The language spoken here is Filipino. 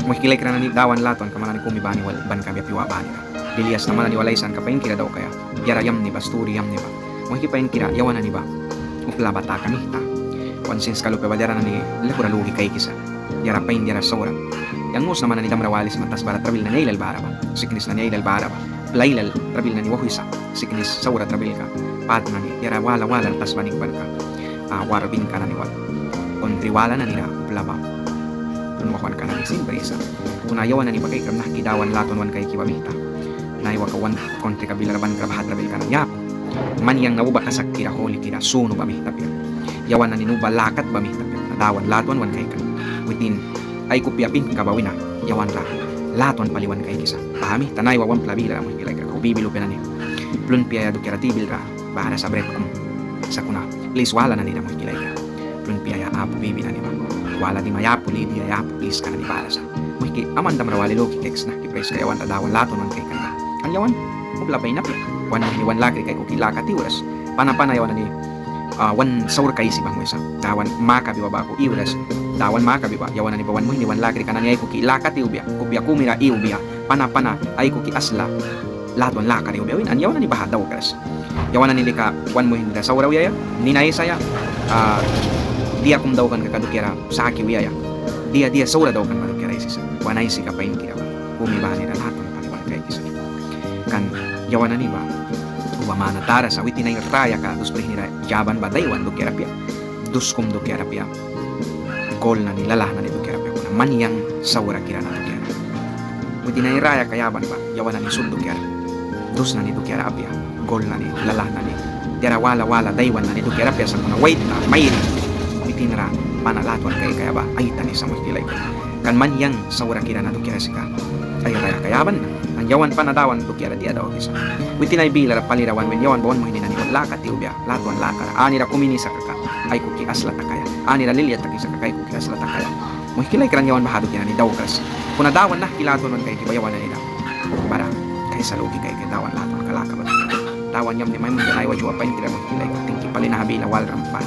Muhikilay kira na ni dawan laton kamanan kumi bani wal ban kami piwa bani ka. Dilias naman na ni walaysan kapain kira daw kaya. Yara yam ni ba sturi yam ni ba. Muhikipain kira yawan na ni ba. Ukla bata kami ta. Wansins kalupe badera na ni lekura lugi kay kisa. Yara pain yara sora. Yang mus naman na ni damrawalis matas barat trabil na nailal bara ba. Siknis na nailal bara ba. Lailal trabil na ni wahuisa. Siknis saura trabil ka. Pat na ni yara wala tas banik ban ka. Warbin ka na ni wal. Kontriwala na nila blaba. Tunwakan ka na ni simbrisa. Kunayawan na ni bagay kam nakidawan laton wan kay kiwamita. Naiwa ka wan kontri kabilaraban krabahat trabil ka na yap. Maniyang nauba kasak kira holi kira suno bami tapir. Yawan na ninuba lakat bami tapir. Nadawan laton wan kay kan. Within ay kupyapin kabawina. Yawan ra. Laton paliwan kay kisa. Pahami tanay wawan plabila mo kilay ka. Kubibilo pe na ni. Plun piya do kira tibil ra. Bahara sa bret kum. Sa kuna. Please wala na nila mo kilay ka. Plun piya ya apo bibi na ni ba. Wala di mayapo li di yapo please ka na ni para sa. Muhiki aman dam rawali loki keks na kipres kay yawan tadawan laton wan kay kan. Ang yawan ubla pay napya. Wan ni wan laki kay ukilaka ti uras. Panapana yawan ni wan saur kay si bang wesa. Dawan maka biwa ba ko iuras. Dawan maka biwa yawan ni bawan mo ni wan laki kanan ay ukilaka ti ubya. Kupya kumira i ubya. Panapana ay kuki asla. Laton laka ri ubya win an yawan ni bahad daw kras. Yawan ni lika wan mo hindi sauraw yaya. Ninay saya dia kum daw kan kakadukira sa aki wiyaya. Dia saura daw kan madukira isisa. Wanay si kapain kira ba. Kumiba ni laton paliwan kay kisa. Kan yawan ni ba mana tara sa witi na yung raya ka dus nila jaban ba daywan do kerapia dus kum do kerapia gol na nilalah na ni do kerapia kuna maniyang saura kira na do kerapia witi na yung raya kayaban ba yawan na ni sud do kerapia dus na ni do kerapia gol na ni lalah na ni dira wala daywan na ni do kerapia sa kuna wait na may witi na panalaton kay kaya ba ay tani sa mustilay kan maniyang saura kira na do kerapia ay raya kayaban na ang yawan panadawan do kira dia daw kisa witinay bilar palirawan when yawan bawon mo hindi na niwan lakat tiubya latuan lakar anira kumini sa kaka ay kuki asla takaya anira lilia taki sa kakay kuki asla takaya mo hikilay kran yawan bahado kina ni daw kras kuna dawan na kilaton man kay kibayawan na nila para kay sa logi kay dawan laton kalaka ba dawan yam ni may mun ay wajwa pa hindi mo hikilay tingki palinahabi na wal rampan